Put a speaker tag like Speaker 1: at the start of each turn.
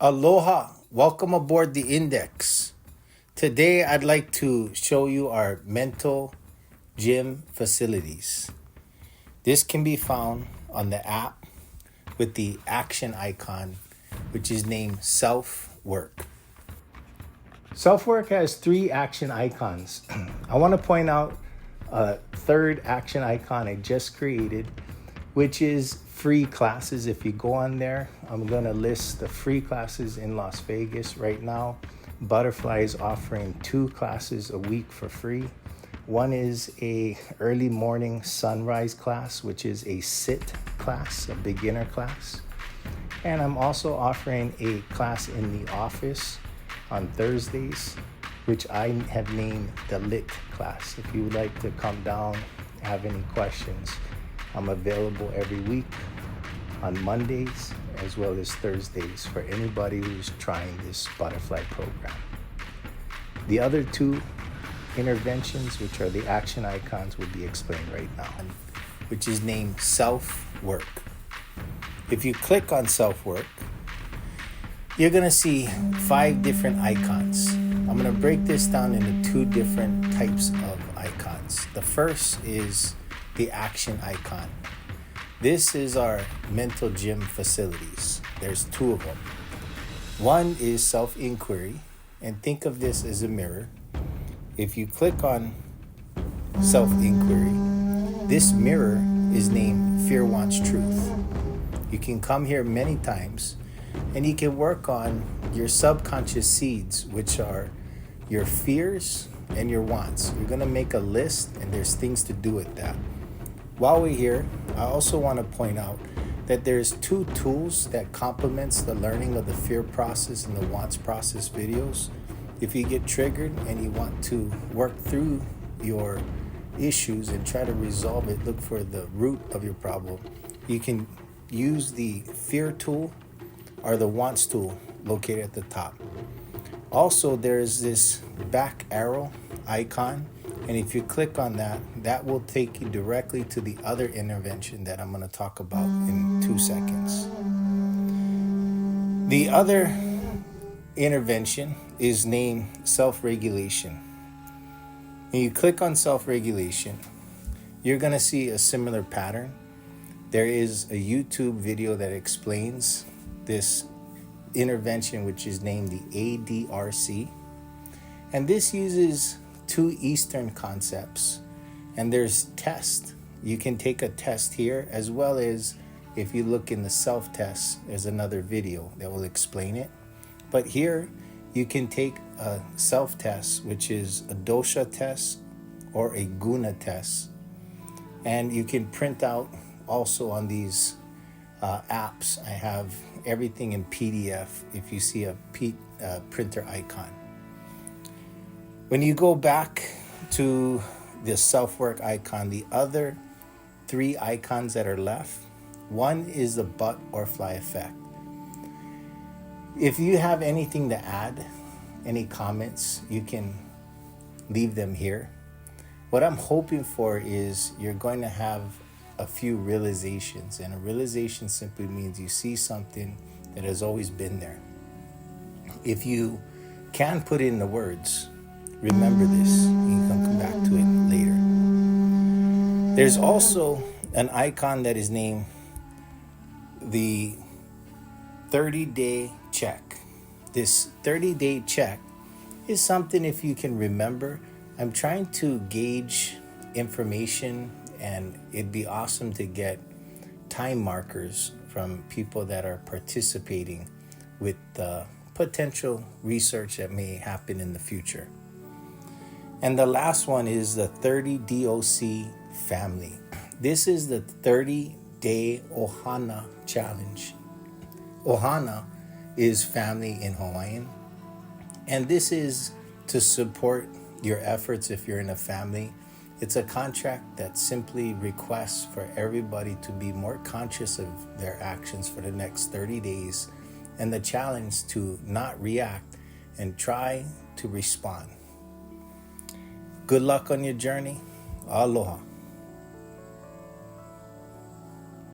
Speaker 1: Aloha, welcome aboard the Index. Today I'd like to show you our mental gym facilities. This can be found on the app with the action icon, which is named Self-Work. Self-Work has 3 action icons. I want to point out a third action icon I just created, which is free classes. If you go on there, I'm going to list the free classes in Las Vegas right now. Butorfly is offering 2 classes a week for free. One is a early morning sunrise class, which is a sit class, a beginner class. And I'm also offering a class in the office on Thursdays, which I have named the Lit class. If you would like to come down, have any questions, I'm available every week on Mondays as well as Thursdays for anybody who's trying this Butorfly program. The other 2 interventions, which are the action icons, will be explained right now, which is named Self-Work. If you click on Self-Work, you're going to see 5 different icons. I'm going to break this down into 2 different types of icons. The first is the action icon. This is our mental gym facilities. There's 2 of them. One is self-inquiry, and think of this as a mirror. If you click on self-inquiry, this mirror is named Fear Wants Truth. You can come here many times and you can work on your subconscious seeds, which are your fears and your wants. You're going to make a list and there's things to do with that. While we're here, I also want to point out that there's 2 tools that complements the learning of the fear process and the wants process videos. If you get triggered and you want to work through your issues and try to resolve it, look for the root of your problem, you can use the fear tool or the wants tool located at the top. Also, there's this back arrow icon, and if you click on that, that will take you directly to the other intervention that I'm going to talk about in 2 seconds. The other intervention is named self-regulation. When you click on self-regulation, you're going to see a similar pattern. There is a YouTube video that explains this intervention, which is named the ADRC. And this uses 2 Eastern concepts. And there's tests. You can take a test here, as well as if you look in the self-test, there's another video that will explain it. But here, you can take a self-test, which is a dosha test or a guna test. And you can print out also on these apps. I have everything in PDF if you see a printer icon. When you go back to the self-work icon, the other 3 icons that are left, one is the Butorfly effect. If you have anything to add, any comments, you can leave them here. What I'm hoping for is you're going to have a few realizations, and a realization simply means you see something that has always been there. If you can put it in the words, remember this, and you can come back to it later. There's also an icon that is named the 30-day check. This 30-day check is something, if you can remember, I'm trying to gauge information, and it'd be awesome to get time markers from people that are participating with the potential research that may happen in the future. And the last one is the 30 DOC family. This is the 30-day Ohana challenge. Ohana is family in Hawaiian. And this is to support your efforts if you're in a family. It's a contract that simply requests for everybody to be more conscious of their actions for the next 30 days, and the challenge to not react and try to respond. Good luck on your journey. Aloha.